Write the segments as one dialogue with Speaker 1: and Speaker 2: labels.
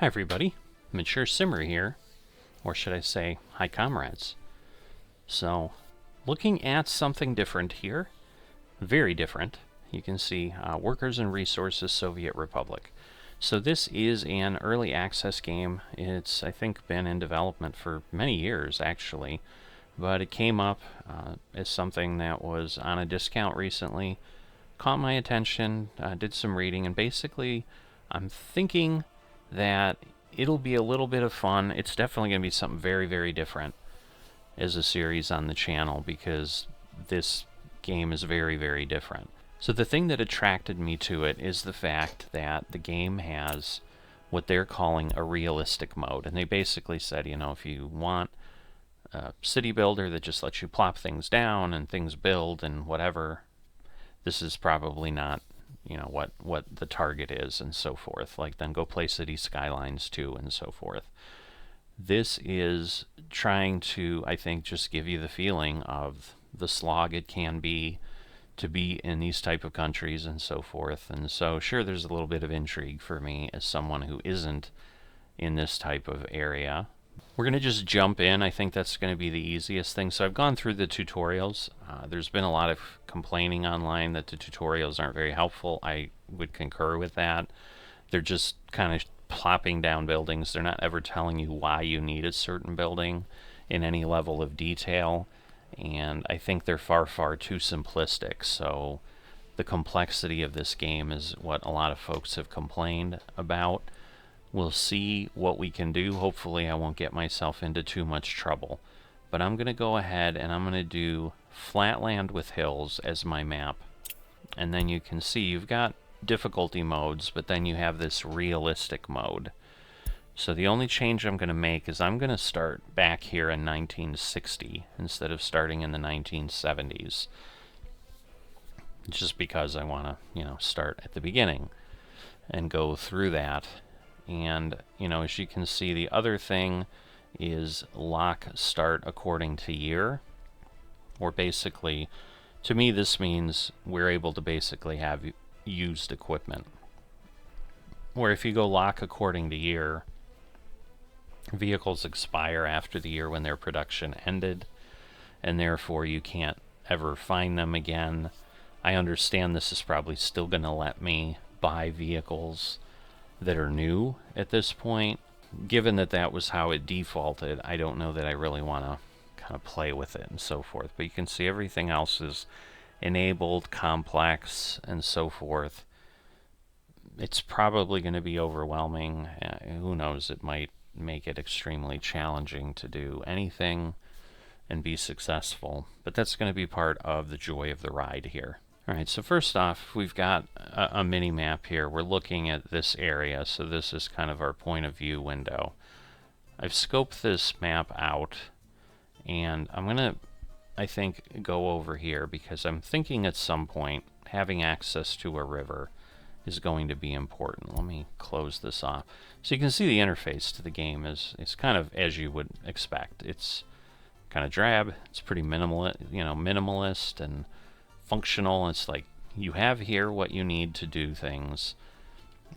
Speaker 1: Hi everybody, Mature Simmer here, or should I say, hi comrades. So, looking at something different here, very different. You can see Workers and Resources Soviet Republic. So this is an early access game. It's, I think, been in development for many years actually, but it came up as something that was on a discount recently, caught my attention, did some reading, and basically I'm thinking that it'll be a little bit of fun. It's definitely going to be something very, very different as a series on the channel because this game is very, very different. So the thing that attracted me to it is the fact that the game has what they're calling a realistic mode. And they basically said, you know, if you want a city builder that just lets you plop things down and things build and whatever, this is probably not, you know, what the target is and so forth. Like, then go play City Skylines 2 and so forth. This is trying to, I think, just give you the feeling of the slog it can be to be in these type of countries and so forth. And so, sure, there's a little bit of intrigue for me as someone who isn't in this type of area. We're going to just jump in. I think that's going to be the easiest thing. So I've gone through the tutorials. There's been a lot of complaining online that the tutorials aren't very helpful. I would concur with that. They're just kind of plopping down buildings. They're not ever telling you why you need a certain building in any level of detail. And I think they're far, far too simplistic. So the complexity of this game is what a lot of folks have complained about. We'll see what we can do. Hopefully I won't get myself into too much trouble. But I'm going to go ahead and I'm going to do flatland with hills as my map. And then you can see you've got difficulty modes, but then you have this realistic mode. So the only change I'm going to make is I'm going to start back here in 1960 instead of starting in the 1970s. Just because I want to, you know, start at the beginning and go through that. And, you know, as you can see, the other thing is lock start according to year. Or basically, to me, this means we're able to basically have used equipment. Where if you go lock according to year, vehicles expire after the year when their production ended, and therefore you can't ever find them again. I understand this is probably still going to let me buy vehicles that are new at this point. Given that that was how it defaulted, I don't know that I really want to kind of play with it and so forth. But you can see everything else is enabled, complex, and so forth. It's probably going to be overwhelming. Who knows, it might make it extremely challenging to do anything and be successful. But that's going to be part of the joy of the ride here. Alright, so first off, we've got a mini map here. We're looking at this area, so this is kind of our point of view window. I've scoped this map out, and I'm going to, I think, go over here because I'm thinking at some point having access to a river is going to be important. Let me close this off. So you can see the interface to the game is kind of as you would expect. It's kind of drab, it's pretty minimalist and functional. It's like you have here what you need to do things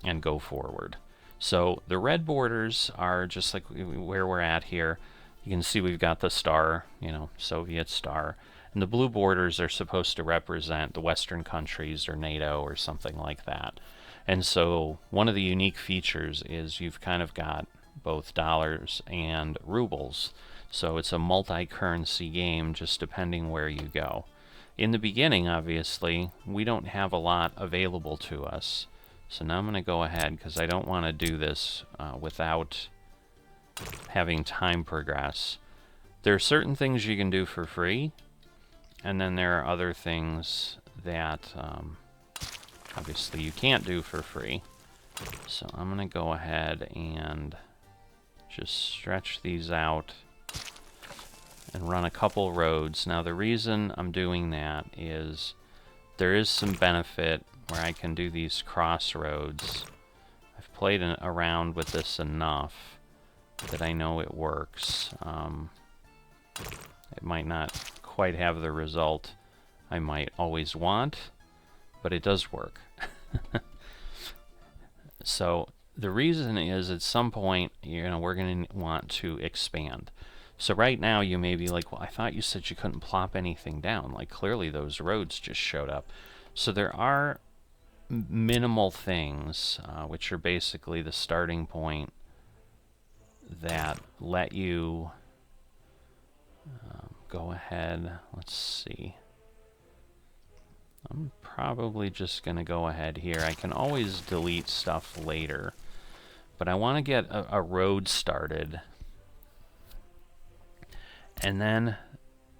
Speaker 1: and go forward. So the red borders are just like where we're at here. You can see we've got the star, you know, Soviet star, and the blue borders are supposed to represent the Western countries or NATO or something like that. And so one of the unique features is you've kind of got both dollars and rubles. So it's a multi-currency game just depending where you go. In the beginning, obviously, we don't have a lot available to us. So now I'm going to go ahead because I don't want to do this without having time progress. There are certain things you can do for free, and then there are other things that obviously you can't do for free. So I'm going to go ahead and just stretch these out and run a couple roads. Now the reason I'm doing that is there is some benefit where I can do these crossroads. I've played around with this enough that I know it works. It might not quite have the result I might always want, but it does work. So the reason is at some point, we're going to want to expand. So right now you may be like, well, I thought you said you couldn't plop anything down. Like, clearly those roads just showed up. So there are minimal things, which are basically the starting point, that let you go ahead. Let's see. I'm probably just going to go ahead here. I can always delete stuff later, but I want to get a road started. And then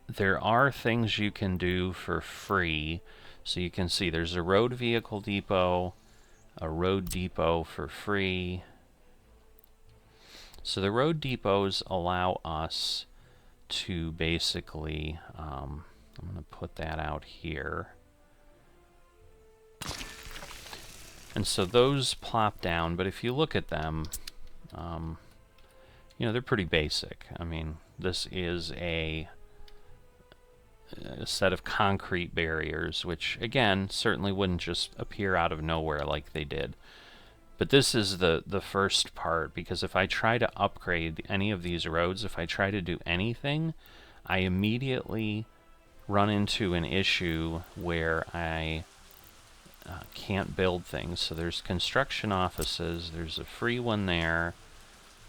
Speaker 1: there are things you can do for free. So you can see there's a road vehicle depot, a road depot for free. So the road depots allow us to basically, I'm going to put that out here. And so those plop down, but if you look at them, they're pretty basic. I mean, this is a set of concrete barriers, which, again, certainly wouldn't just appear out of nowhere like they did. But this is the first part, because if I try to upgrade any of these roads, if I try to do anything, I immediately run into an issue where I can't build things. So there's construction offices, there's a free one there.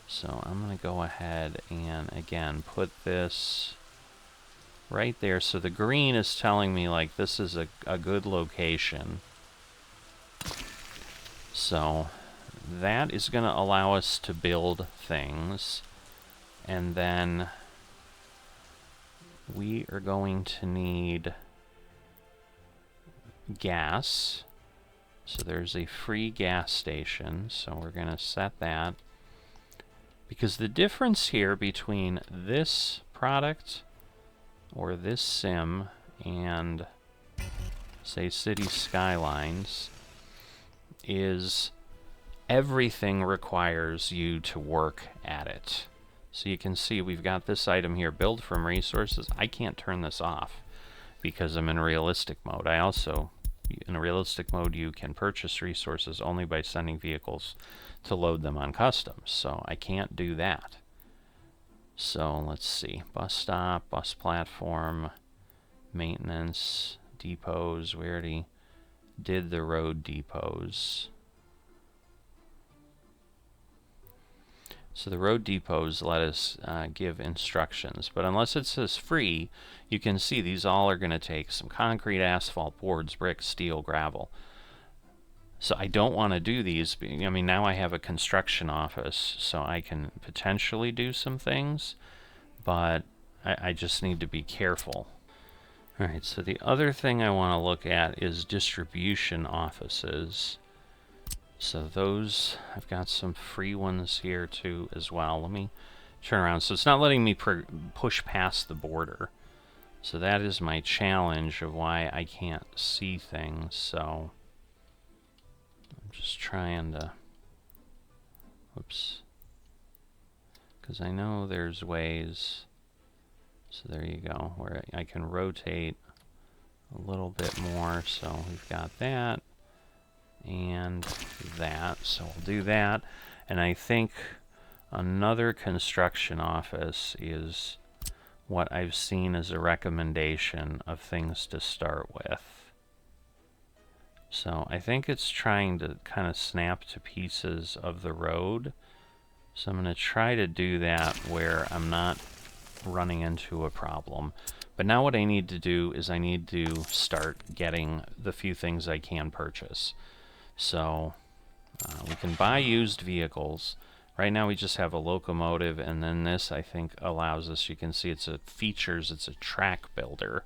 Speaker 1: So I'm going to go ahead and, again, put this right there. So the green is telling me, like, this is a good location. So that is going to allow us to build things. And then we are going to need gas. So there's a free gas station. So we're going to set that. Because the difference here between this product or this sim and, say, City Skylines is everything requires you to work at it. So you can see we've got this item here, build from resources. I can't turn this off because I'm in realistic mode. I also, in realistic mode, you can purchase resources only by sending vehicles to load them on customs, so I can't do that. So let's see, bus stop, bus platform, maintenance, depots. We already did the road depots. So the road depots let us give instructions, but unless it says free, you can see these all are going to take some concrete, asphalt, boards, bricks, steel, gravel. So I don't want to do these. I mean, now I have a construction office, so I can potentially do some things, but I just need to be careful. All right, so the other thing I want to look at is distribution offices. So those, I've got some free ones here too as well. Let me turn around. So it's not letting me push past the border. So that is my challenge of why I can't see things. So I'm just trying to, whoops, because I know there's ways. So there you go, where I can rotate a little bit more. So we've got that and that. So we'll do that. And I think another construction office is what I've seen as a recommendation of things to start with. So I think it's trying to kind of snap to pieces of the road. So I'm going to try to do that where I'm not running into a problem. But now what I need to do is I need to start getting the few things I can purchase. So we can buy used vehicles. Right now we just have a locomotive, and then this, I think, allows us, you can see it's a features, it's a track builder.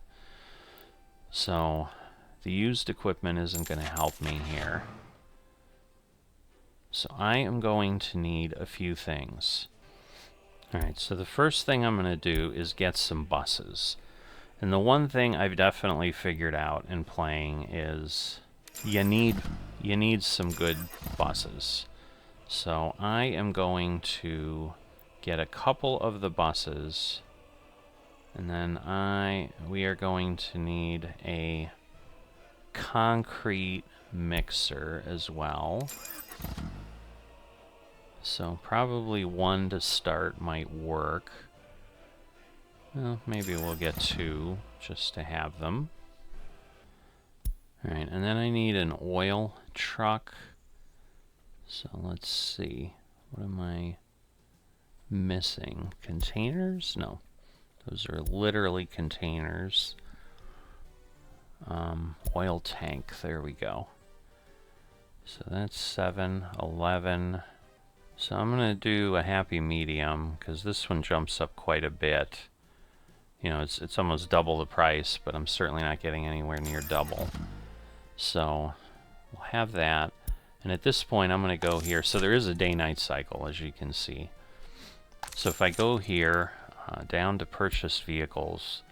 Speaker 1: So the used equipment isn't going to help me here. So I am going to need a few things. Alright, so the first thing I'm going to do is get some buses. And the one thing I've definitely figured out in playing is you need some good buses. So I am going to get a couple of the buses, and then we are going to need a concrete mixer as well. So probably 1 to start might work. Well, maybe we'll get 2 just to have them. Alright, and then I need an oil truck. So let's see. What am I missing? Containers? No. Those are literally containers. Oil tank. There we go. So that's 7, 11. So I'm going to do a happy medium, because this one jumps up quite a bit. You know, it's almost double the price, but I'm certainly not getting anywhere near double. So we'll have that. And at this point, I'm going to go here. So there is a day-night cycle, as you can see. So if I go here, down to purchase vehicles,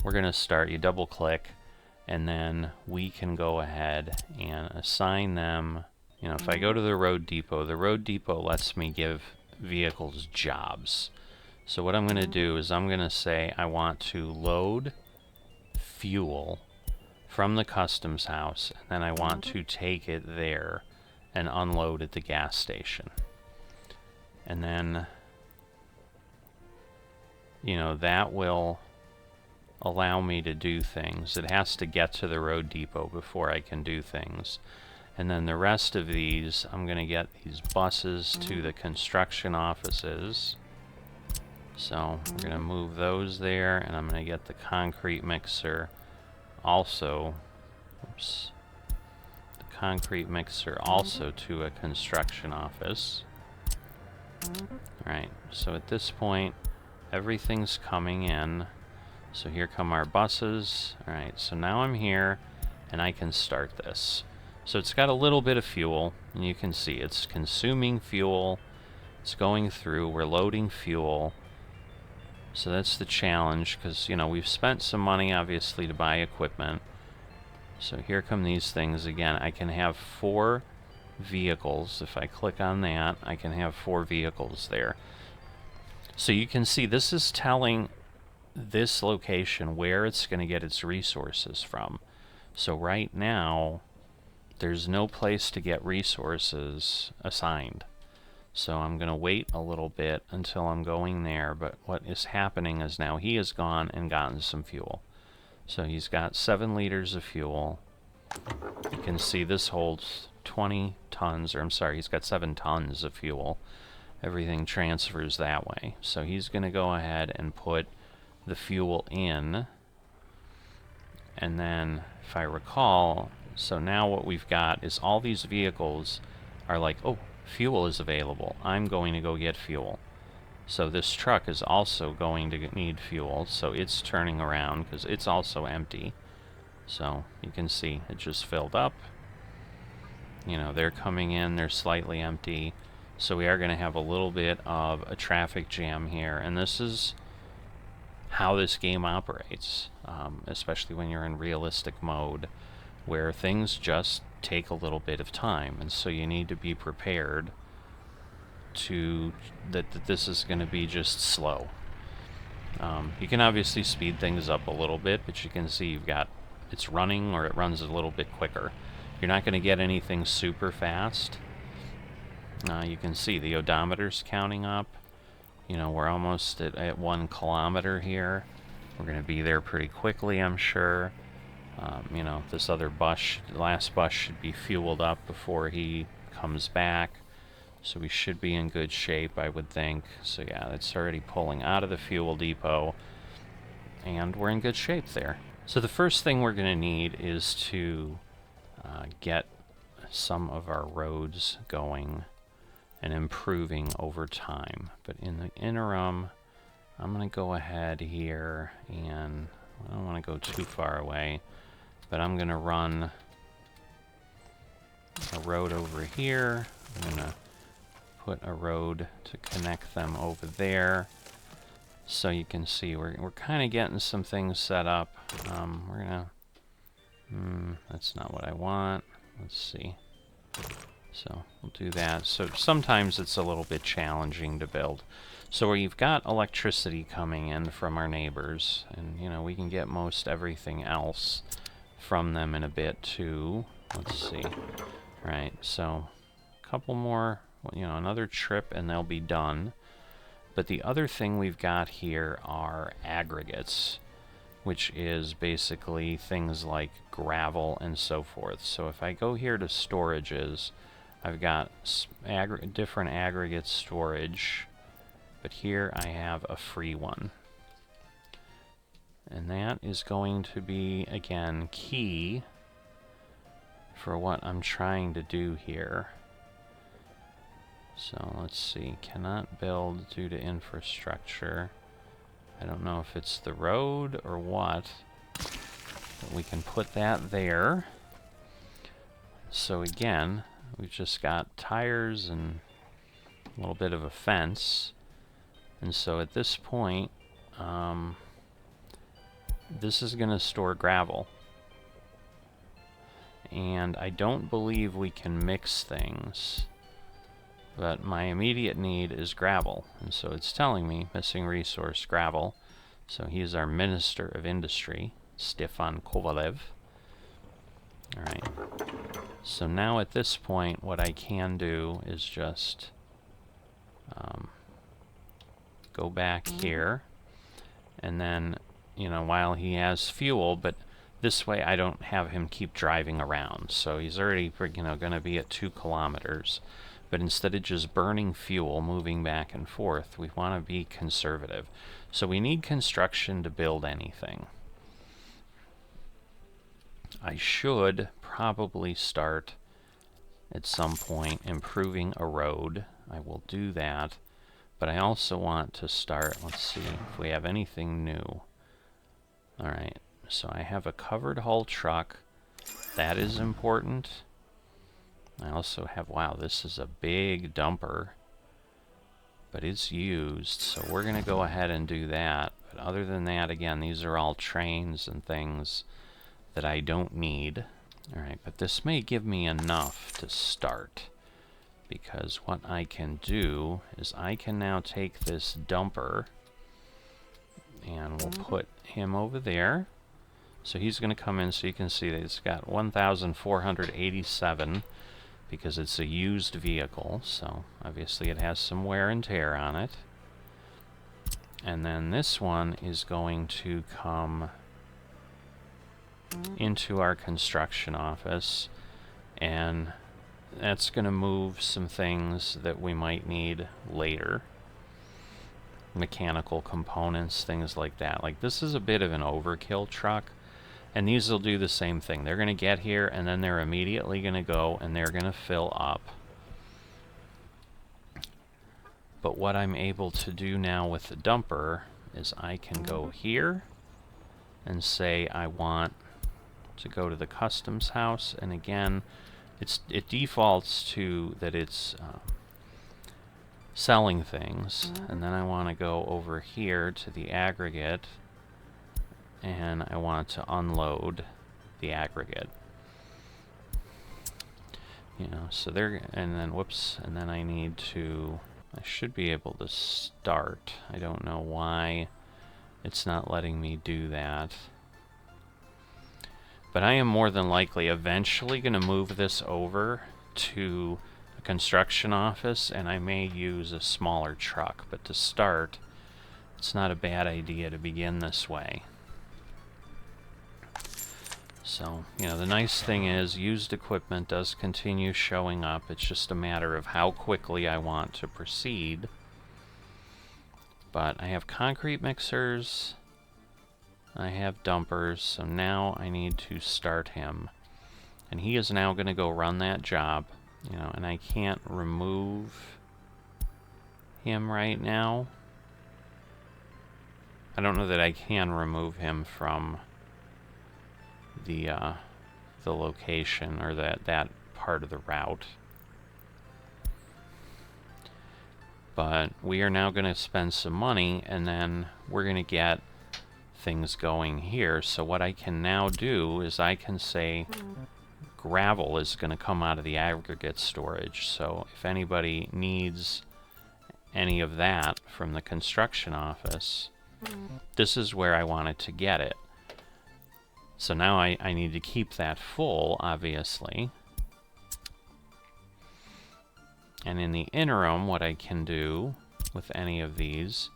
Speaker 1: we're going to start, you double-click, and then we can go ahead and assign them. You know, if I go to the road depot lets me give vehicles jobs. So what I'm going to do is I'm going to say I want to load fuel from the customs house, and then I want to take it there and unload at the gas station. And then, you know, that will allow me to do things. It has to get to the road depot before I can do things. And then the rest of these, I'm going to get these buses to the construction offices. So we're going to move those there, and I'm going to get the concrete mixer also. Oops. The concrete mixer also to a construction office. Alright, so at this point, everything's coming in. So here come our buses. Alright, so now I'm here, and I can start this. So it's got a little bit of fuel, and you can see it's consuming fuel. It's going through, we're loading fuel. So that's the challenge, because, you know, we've spent some money, obviously, to buy equipment. So here come these things again. I can have 4 vehicles. If I click on that, I can have 4 vehicles there. So you can see this is telling this location where it's going to get its resources from. So right now, there's no place to get resources assigned. So I'm going to wait a little bit until I'm going there, but what is happening is now he has gone and gotten some fuel. So he's got 7 liters of fuel. You can see this holds 20 tons, or I'm sorry, he's got 7 tons of fuel. Everything transfers that way. So he's going to go ahead and put the fuel in. And then, if I recall, so now what we've got is all these vehicles are like, oh, fuel is available. I'm going to go get fuel. So this truck is also going to need fuel, so it's turning around because it's also empty. So you can see it just filled up. You know, they're coming in, they're slightly empty. So we are going to have a little bit of a traffic jam here, and this is how this game operates, especially when you're in realistic mode, where things just take a little bit of time, and so you need to be prepared to that this is going to be just slow. You can obviously speed things up a little bit, but you can see you've got it's running, or it runs a little bit quicker. You're not going to get anything super fast. You can see the odometer's counting up. You know, we're almost at 1 kilometer here. We're going to be there pretty quickly, I'm sure. You know, this other bus, last bus should be fueled up before he comes back. So we should be in good shape, I would think. So yeah, it's already pulling out of the fuel depot. And we're in good shape there. So the first thing we're going to need is to get some of our roads going and improving over time. But in the interim, I'm going to go ahead here, and I don't want to go too far away, but I'm going to run a road over here. I'm going to put a road to connect them over there. So you can see we're kind of getting some things set up. We're going to... that's not what I want. Let's see. So we'll do that. So sometimes it's a little bit challenging to build. So we've got electricity coming in from our neighbors, and you know, we can get most everything else from them in a bit too. Let's see. Right, so a couple more you know, another trip and they'll be done. But the other thing we've got here are aggregates, which is basically things like gravel and so forth. So if I go here to storages, I've got different aggregate storage, but here I have a free one. And that is going to be, again, key for what I'm trying to do here. So let's see, cannot build due to infrastructure. I don't know if it's the road or what, but we can put that there. So again, we've just got tires and a little bit of a fence. And so at this point, this is going to store gravel. And I don't believe we can mix things. But my immediate need is gravel, and so it's telling me missing resource gravel. So he's our Minister of Industry, Stefan Kovalev. Alright, so now at this point what I can do is just go back here, and then, you know, while he has fuel, but this way I don't have him keep driving around. So he's already, you know, going to be at 2 kilometers. But instead of just burning fuel, moving back and forth, we want to be conservative. So we need construction to build anything. I should probably start at some point improving a road. I will do that. But I also want to start, let's see if we have anything new. Alright, so I have a covered hull truck. That is important. I also have, wow, this is a big dumper, but it's used, so we're going to go ahead and do that. But other than that, again, these are all trains and things that I don't need. Alright, but this may give me enough to start, because what I can do is I can now take this dumper, and we'll put him over there. So he's going to come in, so you can see that it's got 1,487, because it's a used vehicle, so obviously it has some wear and tear on it. And then this one is going to come into our construction office, and that's going to move some things that we might need later. Mechanical components, things like that. Like, this is a bit of an overkill truck. And these will do the same thing. They're going to get here, and then they're immediately going to go, and they're going to fill up. But what I'm able to do now with the dumper is I can go here and say I want to go to the customs house. And again, it defaults to that it's selling things. And then I want to go over here to the aggregate, and I want to unload the aggregate. You know, so there, and then whoops, and then I need to, I should be able to start. I don't know why it's not letting me do that. But I am more than likely eventually going to move this over to a construction office, and I may use a smaller truck. But to start, it's not a bad idea to begin this way. So, you know, the nice thing is used equipment does continue showing up. It's just a matter of how quickly I want to proceed. But I have concrete mixers, I have dumpers, so now I need to start him. And he is now going to go run that job, you know, and I can't remove him right now. I don't know that I can remove him from the location, or that part of the route. But we are now going to spend some money, and then we're going to get things going here. So what I can now do is I can say gravel is going to come out of the aggregate storage. So if anybody needs any of that from the construction office, this is where I wanted to get it. So now I need to keep that full, obviously. And in the interim, what I can do with any of these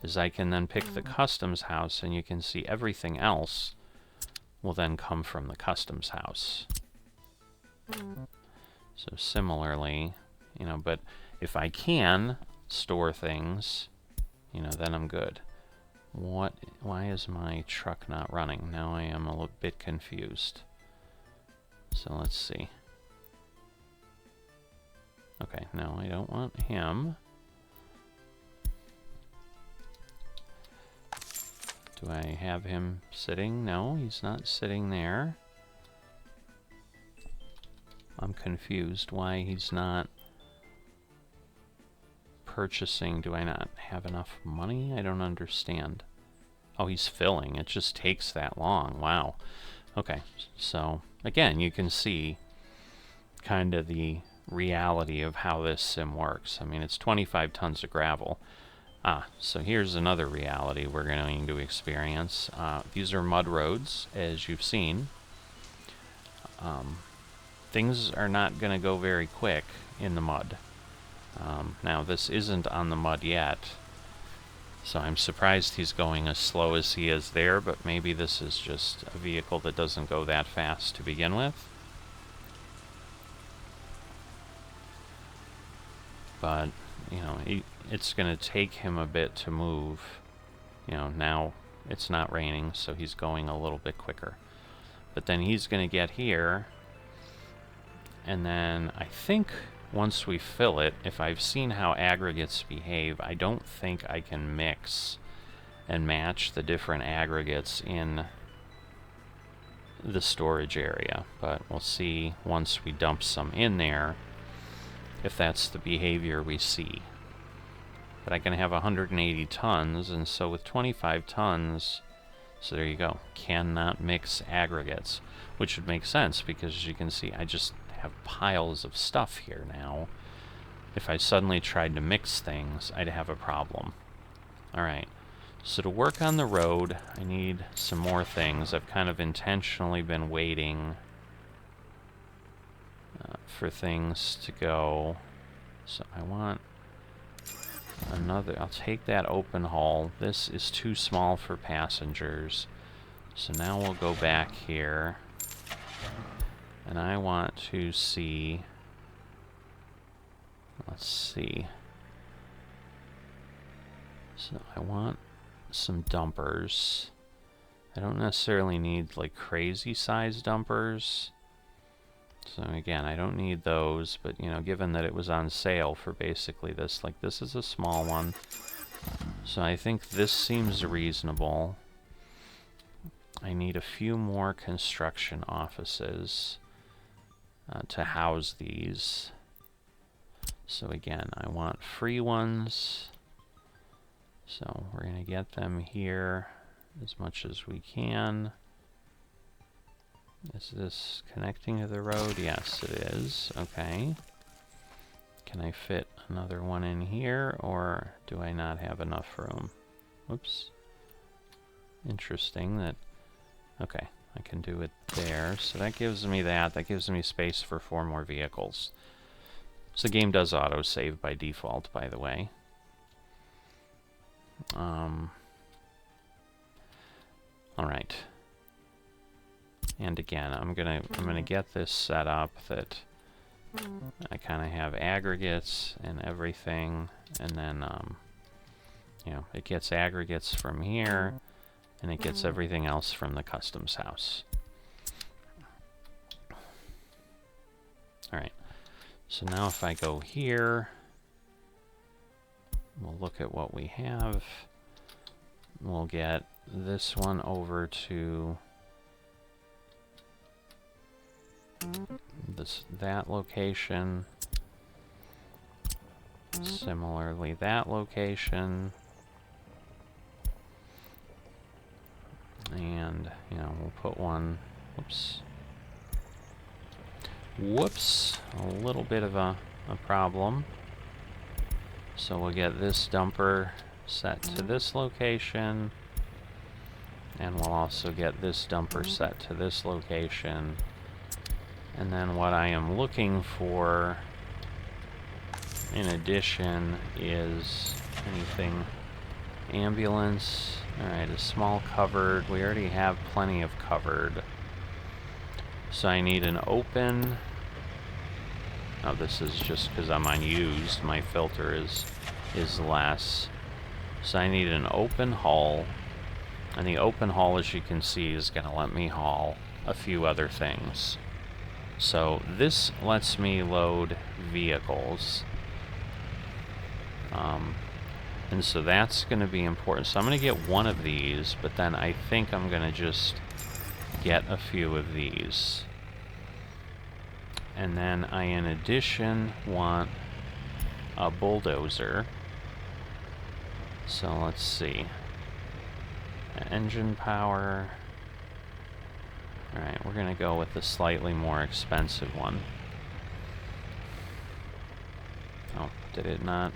Speaker 1: is I can then pick the customs house, and you can see everything else will then come from the customs house. So similarly, you know, but if I can store things, you know, then I'm good. Why is my truck not running? Now I am a little bit confused. So let's see. Okay, no, I don't want him. Do I have him sitting? No, he's not sitting there. I'm confused why he's not purchasing. Do I not have enough money? I don't understand. Oh, he's filling. It just takes that long. Wow. Okay, so again, you can see kind of the reality of how this sim works. I mean, it's 25 tons of gravel. So here's another reality we're going to experience. These are mud roads, as you've seen. Things are not going to go very quick in the mud. Now, this isn't on the mud yet, so I'm surprised he's going as slow as he is there, but maybe this is just a vehicle that doesn't go that fast to begin with. But, you know, it's going to take him a bit to move. You know, now it's not raining, so he's going a little bit quicker. But then he's going to get here, and then I think once we fill it, if I've seen how aggregates behave, I don't think I can mix and match the different aggregates in the storage area. But we'll see once we dump some in there if that's the behavior we see. But I can have 180 tons, and so with 25 tons, so there you go, cannot mix aggregates, which would make sense because, as you can see, I just have piles of stuff here now. If I suddenly tried to mix things, I'd have a problem. Alright, so to work on the road, I need some more things. I've kind of intentionally been waiting for things to go. So I want another. I'll take that open haul. This is too small for passengers. So now we'll go back here. And I want to see, let's see. So I want some dumpers. I don't necessarily need like crazy size dumpers. So again, I don't need those, but you know, given that it was on sale for basically this, like this is a small one. So I think this seems reasonable. I need a few more construction offices to house these. So again, I want free ones. So we're going to get them here as much as we can. Is this connecting to the road? Yes, it is. Okay. Can I fit another one in here, or do I not have enough room? Whoops. Interesting that... Okay, I can do it there. So that gives me that. That gives me space for 4 more vehicles. So the game does auto-save by default, by the way. Alright. And again, I'm gonna get this set up that I kind of have aggregates and everything, and then you know, it gets aggregates from here, and it gets everything else from the customs house. All right. So now if I go here, we'll look at what we have. We'll get this one over to that location. Similarly, that location. And, you know, we'll put one, whoops, a little bit of a problem. So we'll get this dumper set to this location, and we'll also get this dumper set to this location. And then what I am looking for in addition is anything ambulance. Alright, a small covered. We already have plenty of covered. So I need an open. Oh, this is just because I'm unused. My filter is less. So I need an open hull. And the open hull, as you can see, is going to let me haul a few other things. So this lets me load vehicles. And so that's going to be important. So I'm going to get one of these, but then I think I'm going to just get a few of these. And then I, in addition, want a bulldozer. So let's see. Engine power. Alright, we're going to go with the slightly more expensive one. Oh, did it not?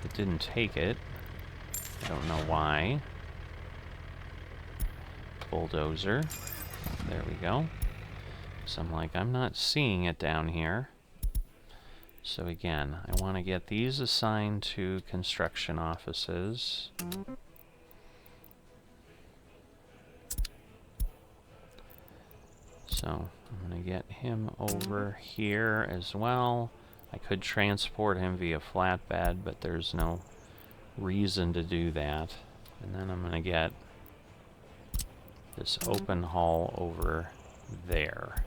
Speaker 1: It didn't take it. I don't know why. Bulldozer. There we go. So I'm like, I'm not seeing it down here. So again, I want to get these assigned to construction offices. So I'm going to get him over here as well. I could transport him via flatbed, but there's no reason to do that. And then I'm going to get this open hull over there.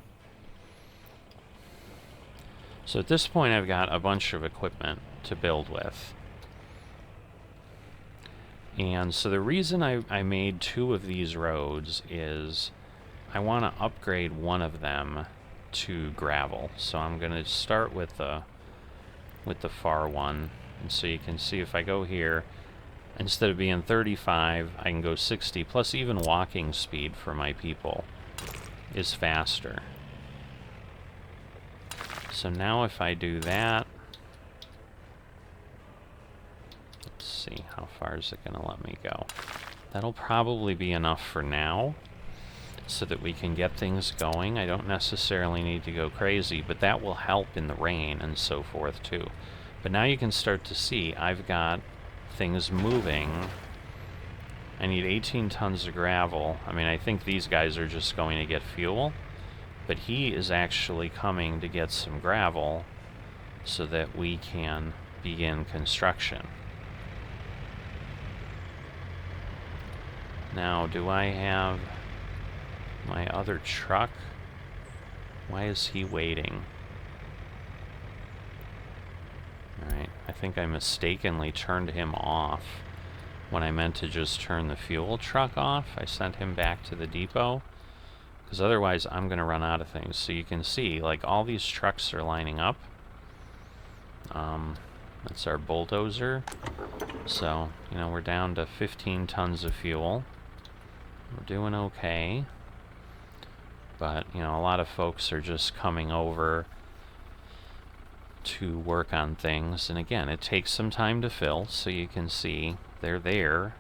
Speaker 1: So at this point I've got a bunch of equipment to build with. And so the reason I made 2 of these roads is I want to upgrade one of them to gravel. So I'm going to start with the far one. And so you can see if I go here, instead of being 35, I can go 60, plus even walking speed for my people is faster. So now if I do that, let's see, how far is it going to let me go? That'll probably be enough for now, so that we can get things going. I don't necessarily need to go crazy, but that will help in the rain and so forth too. But now you can start to see I've got things moving. I need 18 tons of gravel. I mean, I think these guys are just going to get fuel, but he is actually coming to get some gravel so that we can begin construction. Now, do I have my other truck? Why is he waiting? Alright, I think I mistakenly turned him off when I meant to just turn the fuel truck off. I sent him back to the depot, because otherwise I'm going to run out of things. So you can see, like, all these trucks are lining up. That's our bulldozer. So, you know, we're down to 15 tons of fuel. We're doing okay. But, you know, a lot of folks are just coming over to work on things. And again, it takes some time to fill, so you can see they're there.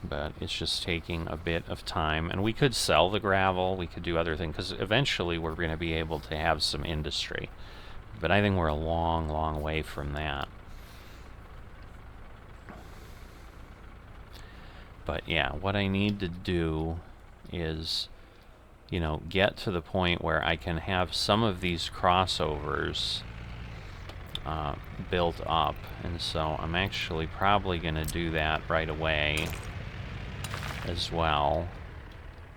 Speaker 1: But it's just taking a bit of time. And we could sell the gravel, we could do other things, because eventually we're going to be able to have some industry. But I think we're a long, long way from that. But yeah, what I need to do is, you know, get to the point where I can have some of these crossovers built up. And so I'm actually probably going to do that right away as well.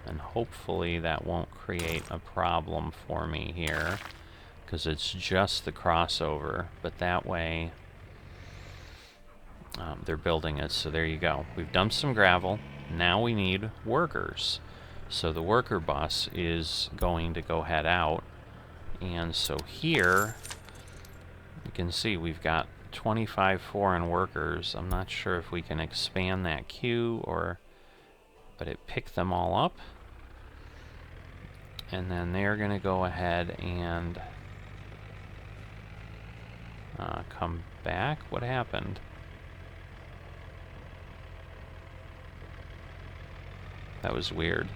Speaker 1: And hopefully that won't create a problem for me here, because it's just the crossover. But that way they're building it. So there you go. We've dumped some gravel. Now we need workers. So the worker bus is going to go head out. And so here you can see we've got 25 foreign workers. I'm not sure if we can expand that queue or, but it picked them all up. And then they're going to go ahead and come back. What happened? That was weird.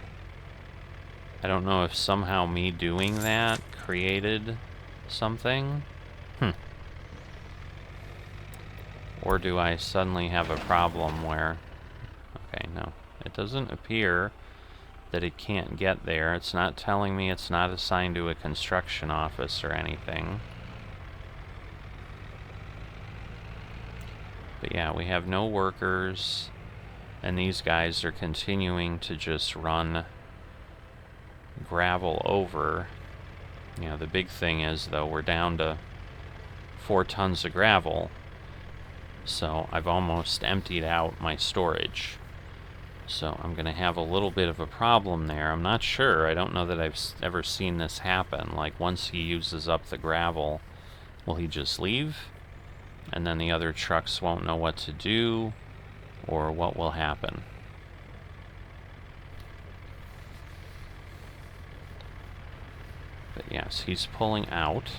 Speaker 1: I don't know if somehow me doing that created something. Or do I suddenly have a problem where... Okay, no. It doesn't appear that it can't get there. It's not telling me it's not assigned to a construction office or anything. But yeah, we have no workers, and these guys are continuing to just run gravel over. You know, the big thing is, though, we're down to 4 tons of gravel, so I've almost emptied out my storage. So I'm going to have a little bit of a problem there. I'm not sure. I don't know that I've ever seen this happen. Like, once he uses up the gravel, will he just leave? And then the other trucks won't know what to do? Or what will happen? But yes, he's pulling out.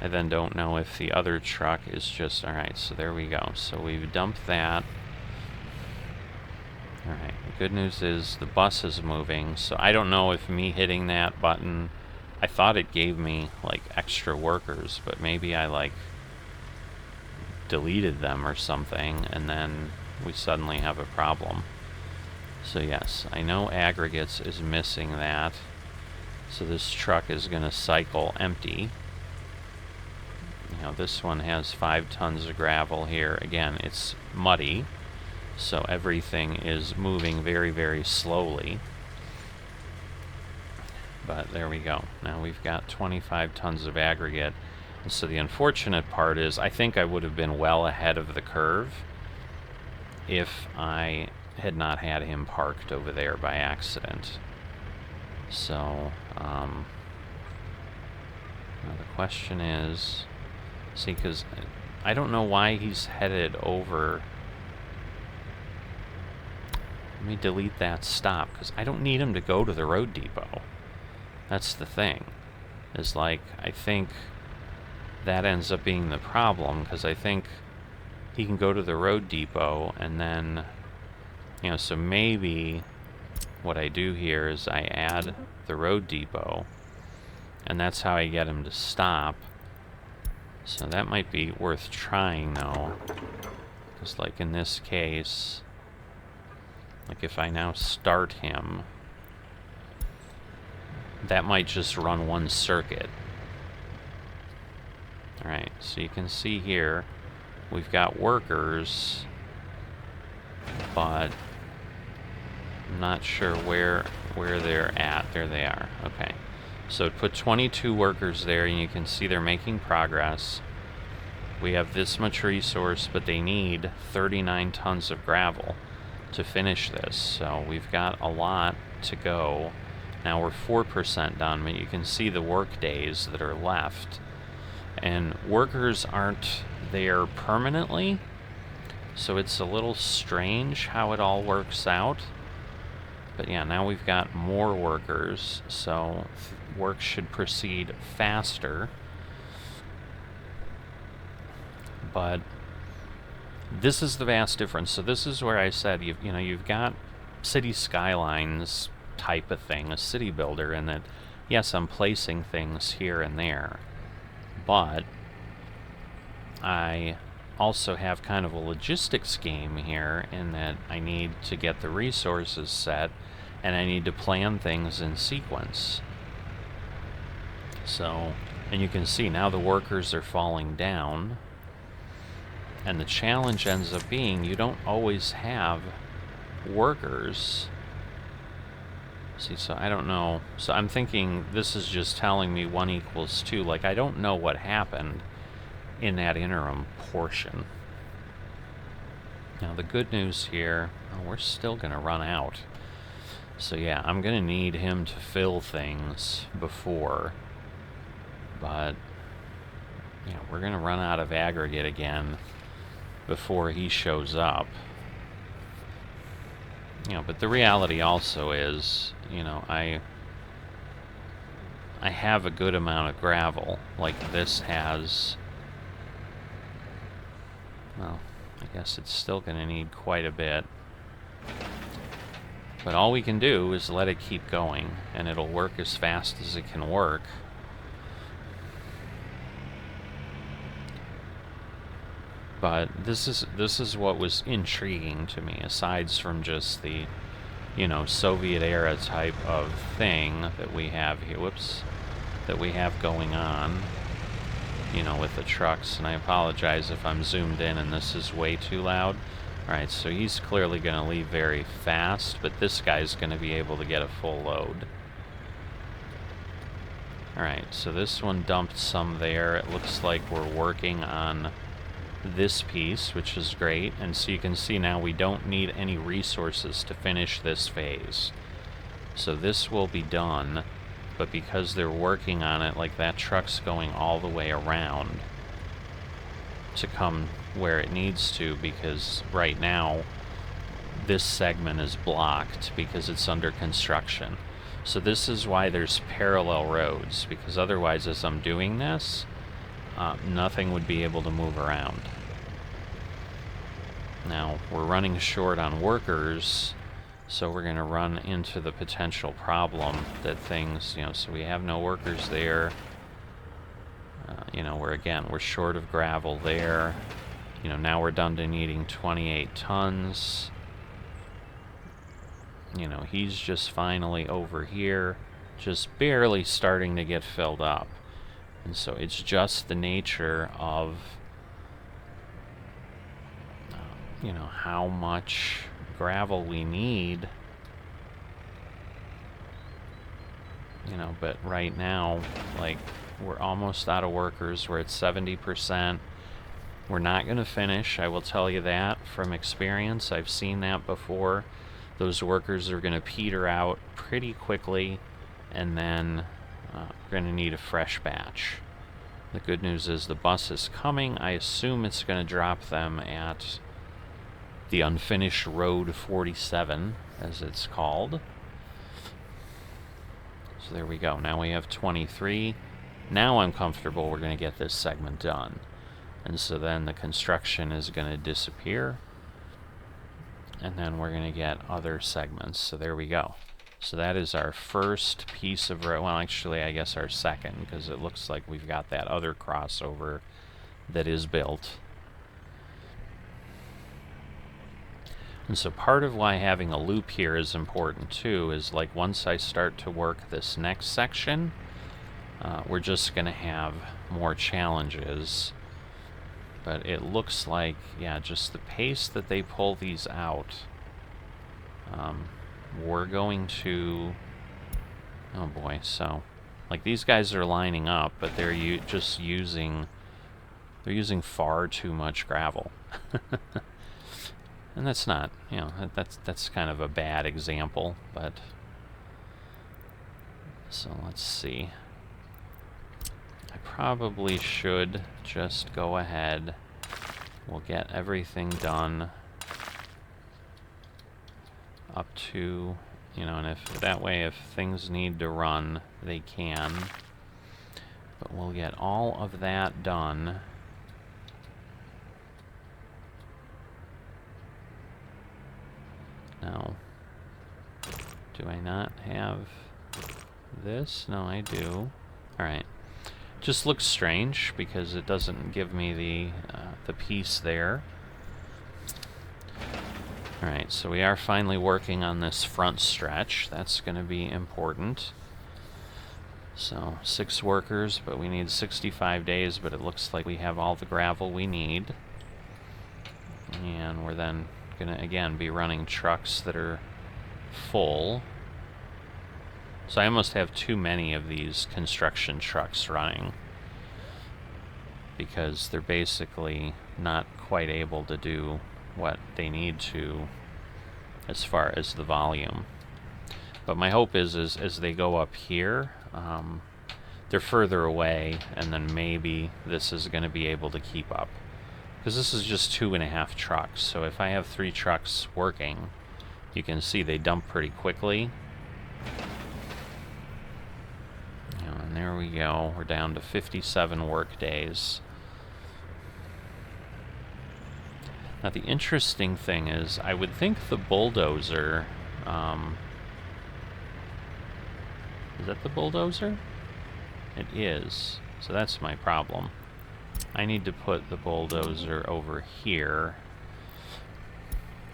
Speaker 1: I then don't know if the other truck is just... Alright, so there we go. So we've dumped that. Alright, the good news is the bus is moving, so I don't know if me hitting that button... I thought it gave me, like, extra workers, but maybe I, like, deleted them or something, and then we suddenly have a problem. So yes, I know aggregates is missing that. So this truck is going to cycle empty. You know, this one has 5 tons of gravel here. Again, it's muddy, so everything is moving very, very slowly. But there we go. Now we've got 25 tons of aggregate. And so the unfortunate part is, I think I would have been well ahead of the curve if I had not had him parked over there by accident. So, now the question is, see, because I don't know why he's headed over. Let me delete that stop, because I don't need him to go to the road depot. That's the thing. Is like, I think that ends up being the problem, because I think he can go to the road depot, and then, you know, so maybe what I do here is I add the road depot, and that's how I get him to stop. So that might be worth trying, though, because like in this case, like if I now start him, that might just run one circuit. Alright, so you can see here, we've got workers, but I'm not sure where they're at. There they are. Okay. So it put 22 workers there, and you can see they're making progress. We have this much resource, but they need 39 tons of gravel to finish this. So we've got a lot to go. Now we're 4% done, but you can see the work days that are left. And workers aren't there permanently, so it's a little strange how it all works out. But yeah, now we've got more workers, so work should proceed faster. But this is the vast difference. So this is where I said, you've got city skylines type of thing, a city builder, and that, yes, I'm placing things here and there, but I also have kind of a logistics game here in that I need to get the resources set, and I need to plan things in sequence. So, and you can see now the workers are falling down, and the challenge ends up being you don't always have workers. See, so I don't know. So I'm thinking this is just telling me 1 equals 2. Like, I don't know what happened in that interim portion. Now, the good news here, we're still going to run out. So yeah, I'm going to need him to fill things before. But, yeah, we're going to run out of aggregate again before he shows up. But the reality also is, I have a good amount of gravel. Like this has, well, I guess it's still going to need quite a bit. But all we can do is let it keep going, and it'll work as fast as it can work. But this is what was intriguing to me, aside from just the, you know, Soviet era type of thing that we have here. Whoops, that we have going on, you know, with the trucks. And I apologize if I'm zoomed in and this is way too loud. Alright, so he's clearly going to leave very fast, but this guy's going to be able to get a full load. Alright, so this one dumped some there. It looks like we're working on this piece, which is great. And so you can see now we don't need any resources to finish this phase. So this will be done, but because they're working on it, like that truck's going all the way around to come where it needs to, because right now this segment is blocked because it's under construction. So this is why there's parallel roads, because otherwise as I'm doing this, nothing would be able to move around. Now we're running short on workers, so we're going to run into the potential problem that things, you know, so we have no workers there. You know, we're short of gravel there. You know, now we're down to needing 28 tons. You know, he's just finally over here, just barely starting to get filled up. And so it's just the nature of, you know, how much gravel we need. You know, but right now, like, we're almost out of workers. We're at 70%. We're not going to finish, I will tell you that from experience. I've seen that before. Those workers are going to peter out pretty quickly, and then we're going to need a fresh batch. The good news is the bus is coming. I assume it's going to drop them at the unfinished road 47, as it's called. So there we go. Now we have 23. Now I'm comfortable we're going to get this segment done. And so then the construction is going to disappear. And then we're going to get other segments. So there we go. So that is our first piece of road. Well, actually, I guess our second, because it looks like we've got that other crossover that is built. And so part of why having a loop here is important too is, like, once I start to work this next section, we're just going to have more challenges. But it looks like, yeah, just the pace that they pull these out, we're going to, oh boy, so, like, these guys are lining up, but they're just using, they're using far too much gravel. And that's not, you know, that's kind of a bad example, but, so let's see. I probably should just go ahead. We'll get everything done up to, you know, and if that way, if things need to run, they can. But we'll get all of that done. Now, do I not have this? No, I do. Alright. Just looks strange because it doesn't give me the piece there. Alright, so we are finally working on this front stretch. That's going to be important. So, 6 workers, but we need 65 days, but it looks like we have all the gravel we need. And we're then going to, again, be running trucks that are full. So I almost have too many of these construction trucks running, because they're basically not quite able to do what they need to as far as the volume. But my hope is as they go up here, they're further away, and then maybe this is going to be able to keep up. Because this is just 2.5 trucks, so if I have 3 trucks working, you can see they dump pretty quickly. And there we go. We're down to 57 work days. Now the interesting thing is, I would think the bulldozer, is that the bulldozer? It is. So that's my problem. I need to put the bulldozer over here.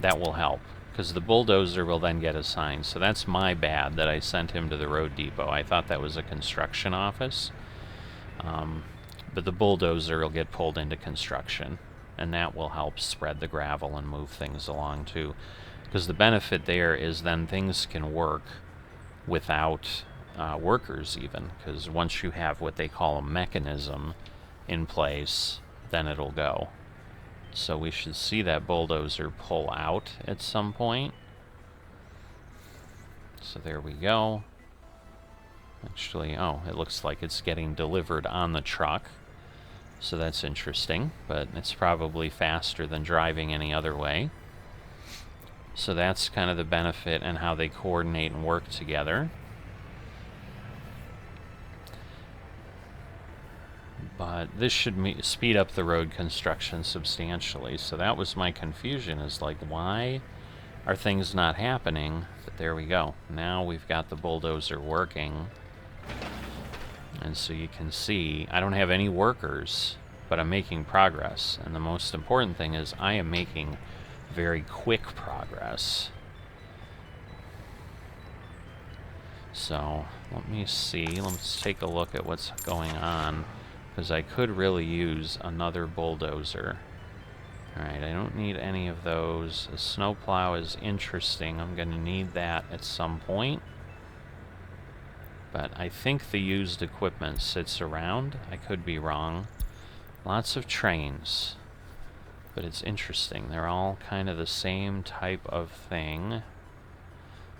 Speaker 1: That will help, because the bulldozer will then get assigned. So that's my bad that I sent him to the road depot. I thought that was a construction office. But the bulldozer will get pulled into construction, and that will help spread the gravel and move things along too. Because the benefit there is then things can work without workers even, because once you have what they call a mechanism in place, then it'll go. So we should see that bulldozer pull out at some point. So there we go. Actually, oh, it looks like it's getting delivered on the truck. So that's interesting, but it's probably faster than driving any other way. So that's kind of the benefit and how they coordinate and work together. But this should speed up the road construction substantially. So that was my confusion, is like, why are things not happening? But there we go. Now we've got the bulldozer working. And so you can see, I don't have any workers, but I'm making progress. And the most important thing is I am making very quick progress. So let me see. Let's take a look at what's going on, because I could really use another bulldozer. Alright, I don't need any of those. A snowplow is interesting. I'm going to need that at some point. But I think the used equipment sits around. I could be wrong. Lots of trains. But it's interesting. They're all kind of the same type of thing.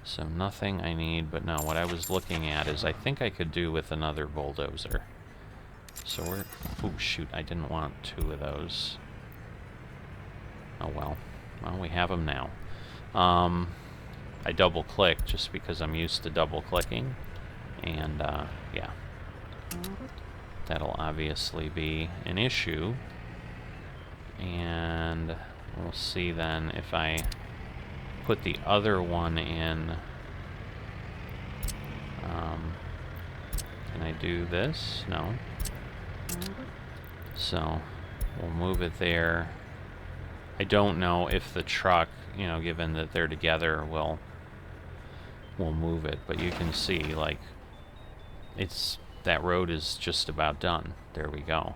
Speaker 1: So nothing I need, but no, what I was looking at is I think I could do with another bulldozer. So we're... oh, shoot, I didn't want two of those. Oh, well. Well, we have them now. I double-click just because I'm used to double-clicking. And, yeah. That'll obviously be an issue. And we'll see then if I put the other one in. Can I do this? No. So we'll move it there. I don't know if the truck, you know, given that they're together, will move it, but you can see, like, that road is just about done. There we go.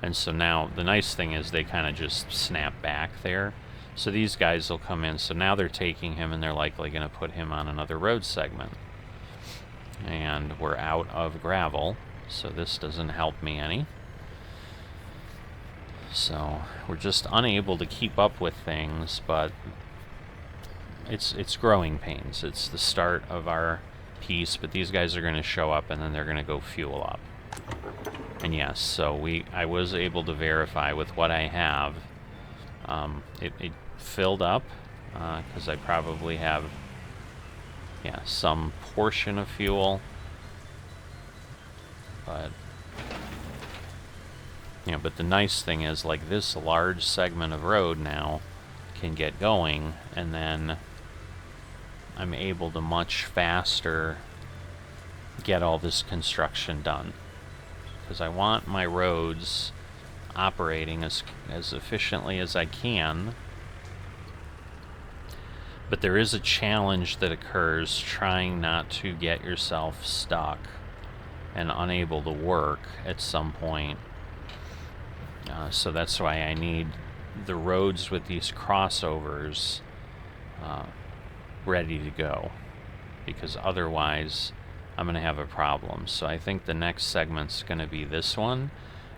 Speaker 1: And so now the nice thing is they kind of just snap back there. So these guys will come in. So now they're taking him and they're likely going to put him on another road segment. And we're out of gravel, so this doesn't help me any. So we're just unable to keep up with things, but it's growing pains. It's the start of our piece, but these guys are going to show up and then they're going to go fuel up. And yes, so I was able to verify with what I have. It filled up because I probably have, yeah, some portion of fuel, but you know, but the nice thing is, like, this large segment of road now can get going, and then I'm able to much faster get all this construction done, because I want my roads operating as efficiently as I can. But there is a challenge that occurs trying not to get yourself stuck and unable to work at some point. So that's why I need the roads with these crossovers ready to go, because otherwise I'm going to have a problem. So I think the next segment's going to be this one,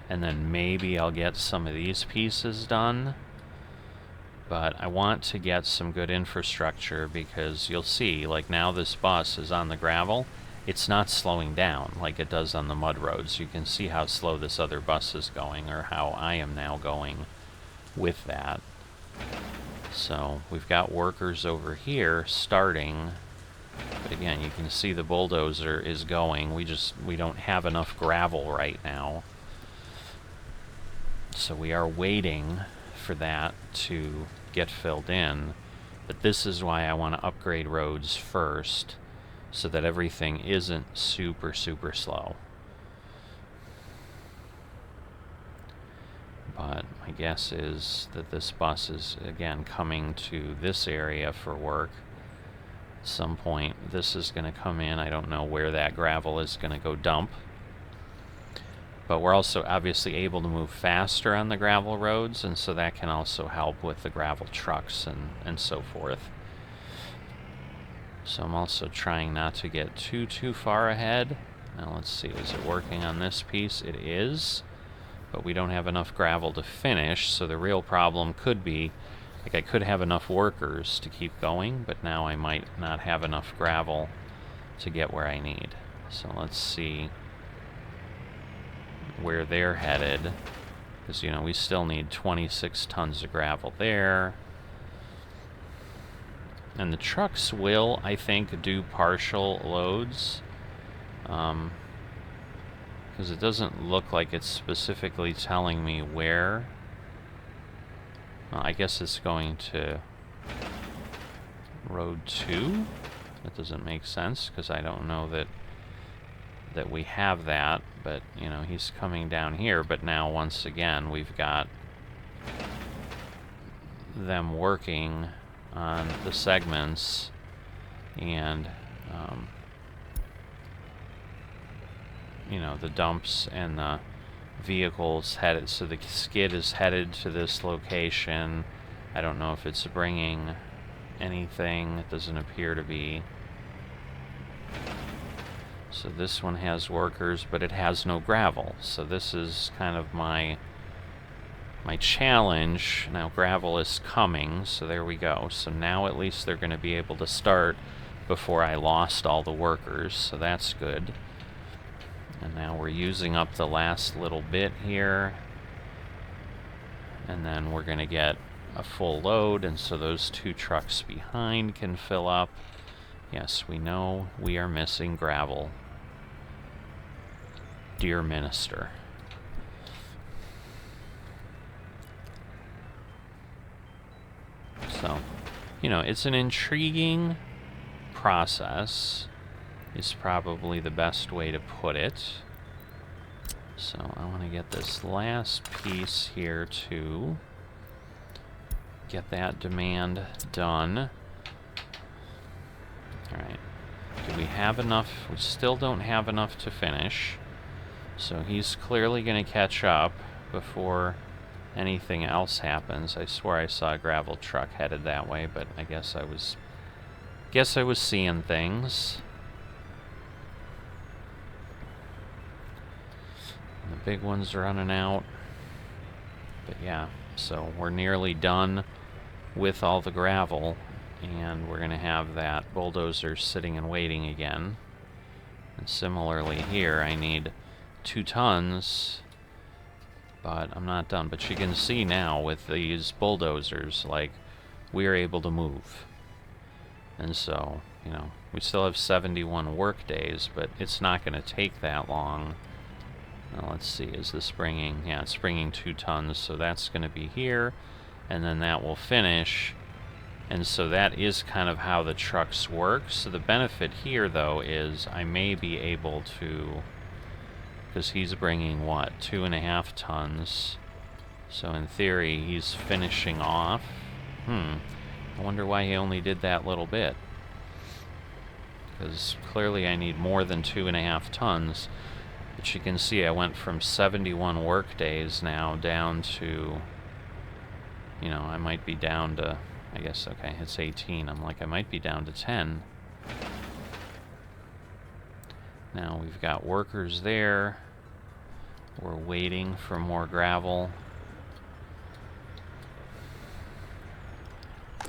Speaker 1: and then maybe I'll get some of these pieces done. But I want to get some good infrastructure, because you'll see, like, now this bus is on the gravel. It's not slowing down like it does on the mud roads. You can see how slow this other bus is going, or how I am now going with that. So we've got workers over here starting, but again, you can see the bulldozer is going. We don't have enough gravel right now. So we are waiting for that to get filled in. But this is why I want to upgrade roads first, so that everything isn't super, super slow. But my guess is that this bus is, again, coming to this area for work. At some point, this is going to come in. I don't know where that gravel is going to go dump. But we're also obviously able to move faster on the gravel roads, and so that can also help with the gravel trucks and so forth. So I'm also trying not to get too far ahead. Now let's see, is it working on this piece? It is, but we don't have enough gravel to finish, so the real problem could be, like, I could have enough workers to keep going, but now I might not have enough gravel to get where I need. So let's see where they're headed, because, you know, we still need 26 tons of gravel there. And the trucks will, I think, do partial loads, because it doesn't look like it's specifically telling me where. Well, I guess it's going to road 2. That doesn't make sense, because I don't know that we have that, but, you know, he's coming down here, but now once again we've got them working on the segments, and you know, the dumps and the vehicles headed, so the skid is headed to this location. I don't know if it's bringing anything. It doesn't appear to be. So this one has workers, but it has no gravel. So this is kind of my challenge. Now gravel is coming, so there we go. So now at least they're going to be able to start before I lost all the workers, so that's good. And now we're using up the last little bit here. And then we're going to get a full load, and so those 2 trucks behind can fill up. Yes, we know we are missing gravel. Dear Minister. So, you know, it's an intriguing process, is probably the best way to put it. So I want to get this last piece here to get that demand done. Alright. Do we have enough? We still don't have enough to finish. So he's clearly going to catch up before anything else happens. I swear I saw a gravel truck headed that way, but I guess I was seeing things. And the big one's running out. But yeah, so we're nearly done with all the gravel, and we're going to have that bulldozer sitting and waiting again. And similarly here, I need 2 tons, but I'm not done. But you can see now with these bulldozers, like, we're able to move. And so, you know, we still have 71 work days, but it's not going to take that long. Now, let's see, is this bringing, yeah, it's bringing 2 tons, so that's going to be here, and then that will finish. And so that is kind of how the trucks work. So the benefit here, though, is I may be able to, because he's bringing, what, 2.5 tons. So in theory, he's finishing off. I wonder why he only did that little bit. Because clearly I need more than 2.5 tons. But you can see I went from 71 work days now down to, you know, I might be down to, I guess, okay, it's 18. I'm like, I might be down to 10. Now we've got workers there. We're waiting for more gravel.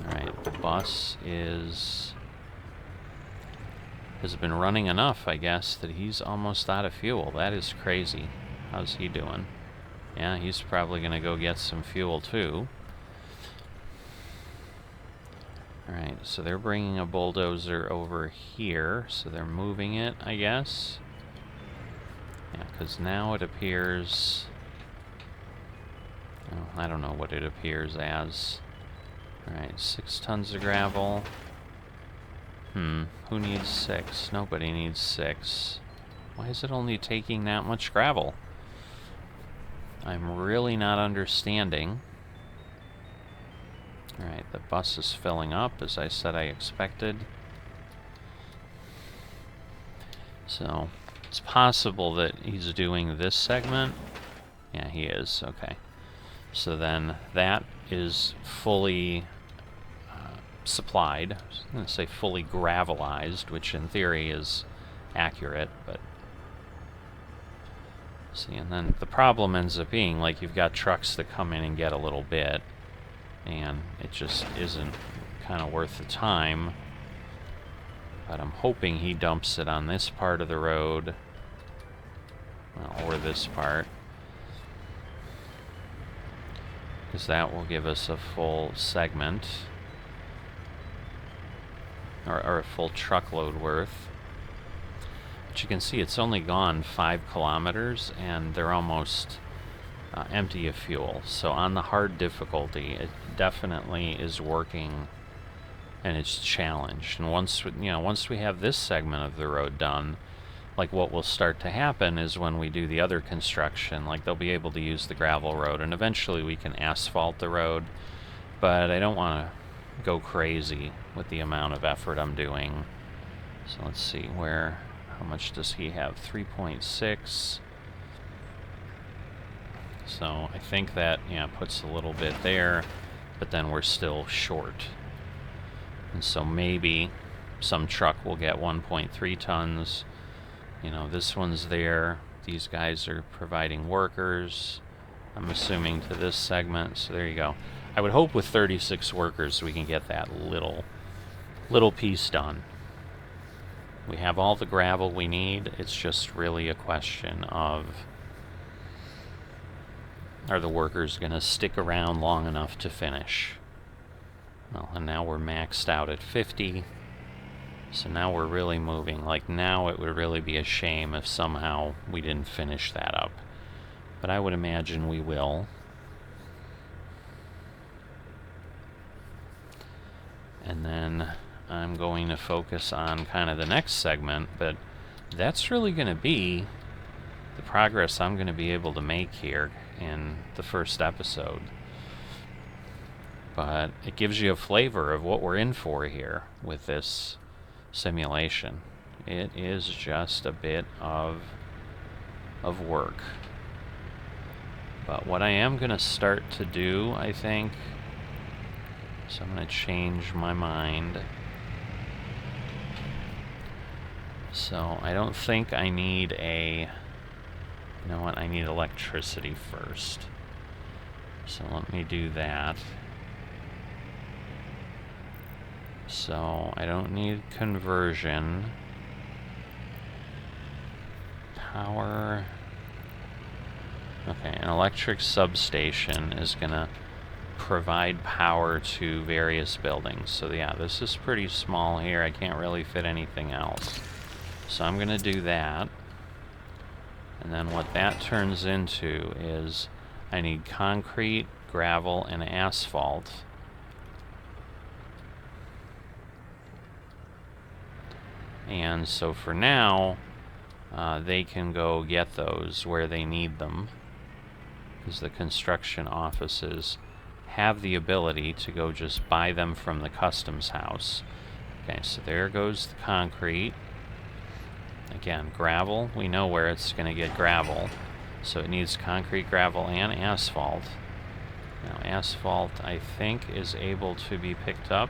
Speaker 1: Alright, the bus has been running enough, I guess, that he's almost out of fuel. That is crazy. How's he doing? Yeah, he's probably going to go get some fuel too. Alright, so they're bringing a bulldozer over here, so they're moving it, I guess. Yeah, because now it appears... oh, I don't know what it appears as. Alright, 6 tons of gravel. Who needs 6? Nobody needs 6. Why is it only taking that much gravel? I'm really not understanding. Alright, the bus is filling up, as I said I expected. So, it's possible that he's doing this segment. Yeah, he is. Okay. So then that is fully supplied. I was going to say fully gravelized, which in theory is accurate, but... See, and then the problem ends up being, like, you've got trucks that come in and get a little bit, and it just isn't kind of worth the time. But I'm hoping he dumps it on this part of the road, well, or this part, because that will give us a full segment, or a full truckload worth. But you can see it's only gone 5 kilometers, and they're almost empty of fuel. So on the hard difficulty, it definitely is working. And it's challenged. And once we have this segment of the road done, like what will start to happen is when we do the other construction, like they'll be able to use the gravel road, and eventually we can asphalt the road. But I don't want to go crazy with the amount of effort I'm doing. So let's see, how much does he have? 3.6. So I think that, puts a little bit there, but then we're still short. And so maybe some truck will get 1.3 tons. This one's there. These guys are providing workers, I'm assuming, to this segment. So there you go. I would hope with 36 workers we can get that little piece done. We have all the gravel we need. It's just really a question of, are the workers going to stick around long enough to finish? Well, and now we're maxed out at 50, so now we're really moving. Like, now it would really be a shame if somehow we didn't finish that up. But I would imagine we will. And then I'm going to focus on kind of the next segment, but that's really going to be the progress I'm going to be able to make here in the first episode. But it gives you a flavor of what we're in for here with this simulation. It is just a bit of work. But what I am going to start to do, I think, so I'm going to change my mind. So I don't think I need you know what, I need electricity first. So let me do that. So I don't need conversion. Power. Okay, an electric substation is gonna provide power to various buildings. So yeah, this is pretty small here. I can't really fit anything else. So I'm gonna do that. And then what that turns into is I need concrete, gravel, and asphalt. And so for now, they can go get those where they need them, because the construction offices have the ability to go just buy them from the customs house. Okay, so there goes the concrete. Again, gravel, we know where it's going to get gravel. So it needs concrete, gravel, and asphalt. Now, asphalt, I think, is able to be picked up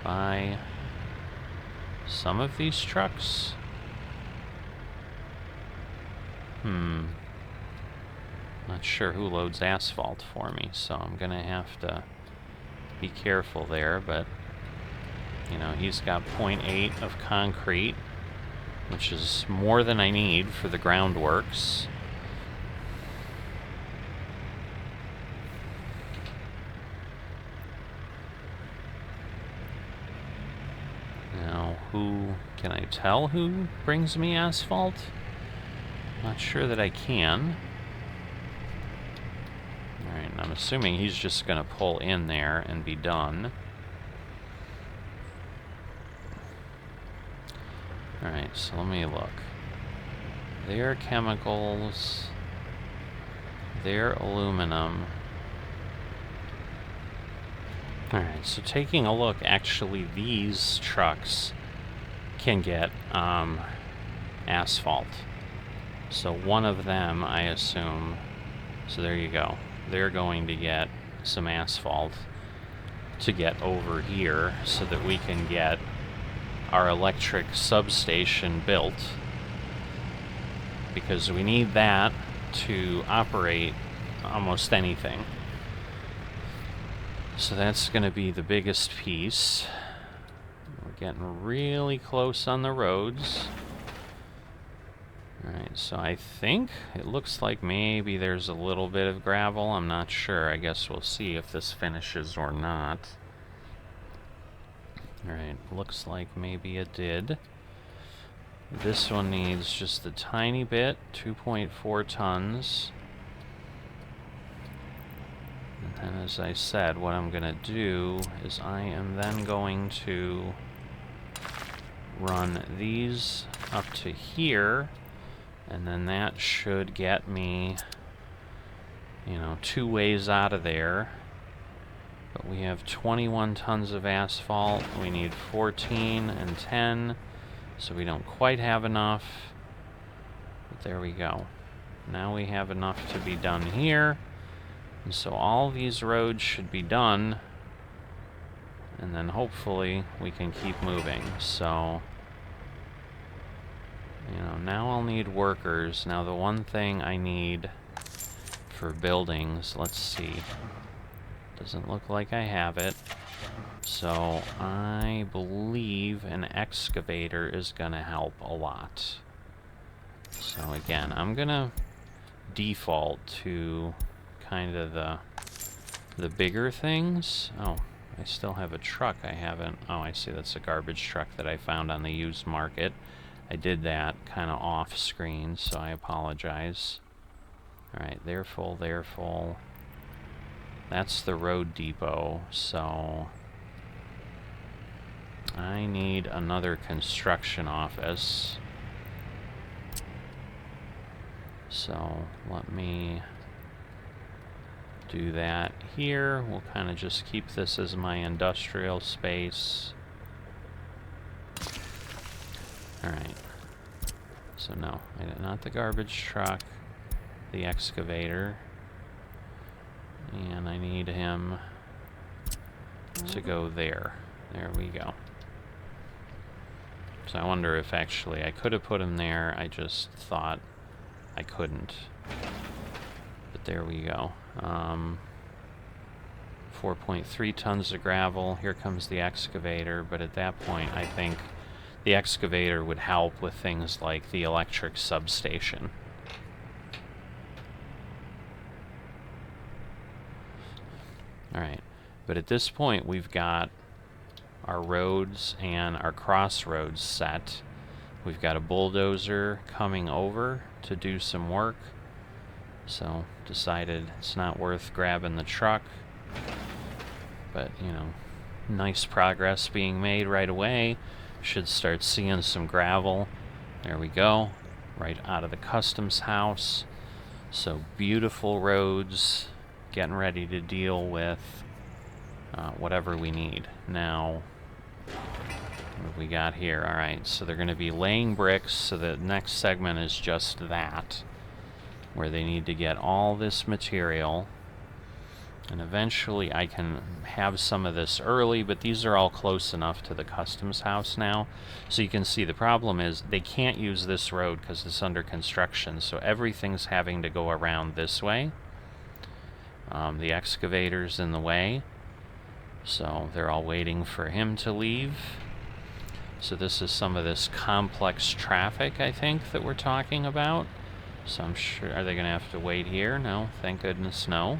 Speaker 1: by some of these trucks. Not sure who loads asphalt for me, so I'm gonna have to be careful there, but he's got 0.8 of concrete, which is more than I need for the groundworks. Now, can I tell who brings me asphalt? Not sure that I can. Alright, I'm assuming he's just gonna pull in there and be done. Alright, so let me look. Their chemicals Their aluminum. Alright, so taking a look, actually these trucks can get asphalt. So one of them, I assume, so there you go. They're going to get some asphalt to get over here so that we can get our electric substation built, because we need that to operate almost anything. So that's going to be the biggest piece. We're getting really close on the roads. Alright, so I think it looks like maybe there's a little bit of gravel. I'm not sure. I guess we'll see if this finishes or not. Alright, looks like maybe it did. This one needs just a tiny bit, 2.4 tons. And then, as I said, what I'm going to do is I am then going to run these up to here. And then that should get me, you know, 2 ways out of there. But we have 21 tons of asphalt. We need 14 and 10. So we don't quite have enough. But there we go. Now we have enough to be done here. And so all these roads should be done. And then hopefully we can keep moving. So, you know, now I'll need workers. Now the one thing I need for buildings, let's see. Doesn't look like I have it. So I believe an excavator is going to help a lot. So again, I'm going to default to kind of the bigger things. Oh, I still have a truck I haven't... Oh, I see, that's a garbage truck that I found on the used market. I did that kind of off screen, so I apologize. Alright, they're full, they're full. That's the road depot, so I need another construction office. So let me do that here. We'll kind of just keep this as my industrial space. Alright. So no, not the garbage truck, the excavator. And I need him to go there. There we go. So I wonder if actually I could have put him there. I just thought I couldn't. But there we go. 4.3 tons of gravel. Here comes the excavator. But at that point, I think the excavator would help with things like the electric substation. Alright, but at this point we've got our roads and our crossroads set. We've got a bulldozer coming over to do some work. So decided it's not worth grabbing the truck. But, you know, nice progress being made right away. Should start seeing some gravel. There we go, right out of the customs house. So beautiful roads, getting ready to deal with whatever we need. Now, what have we got here? Alright, so they're going to be laying bricks, so the next segment is just that, where they need to get all this material. And eventually I can have some of this early, but these are all close enough to the customs house now. So you can see the problem is they can't use this road because it's under construction, so everything's having to go around this way. The excavator's in the way, so they're all waiting for him to leave. So this is some of this complex traffic, I think, that we're talking about. So I'm sure, are they going to have to wait here? No, thank goodness no.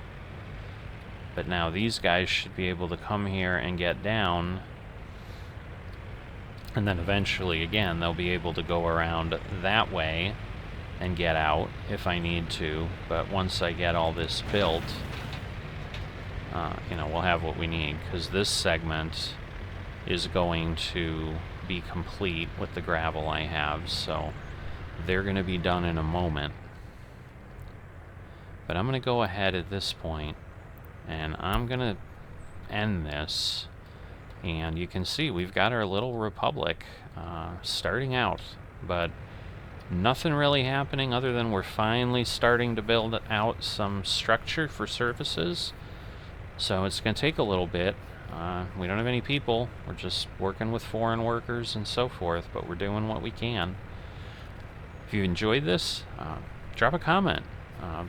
Speaker 1: But now these guys should be able to come here and get down. And then eventually, again, they'll be able to go around that way and get out if I need to. But once I get all this built, you know, we'll have what we need, because this segment is going to be complete with the gravel I have, so they're going to be done in a moment. But I'm going to go ahead at this point, and I'm going to end this. And you can see we've got our little republic starting out, but nothing really happening other than we're finally starting to build out some structure for services. So it's going to take a little bit. We don't have any people. We're just working with foreign workers and so forth, but we're doing what we can. If you enjoyed this, drop a comment.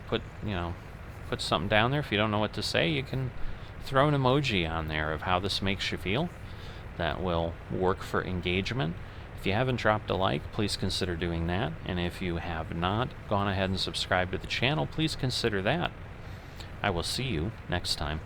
Speaker 1: Put something down there. If you don't know what to say, you can throw an emoji on there of how this makes you feel. That will work for engagement. If you haven't dropped a like, please consider doing that. And if you have not gone ahead and subscribed to the channel, please consider that. I will see you next time.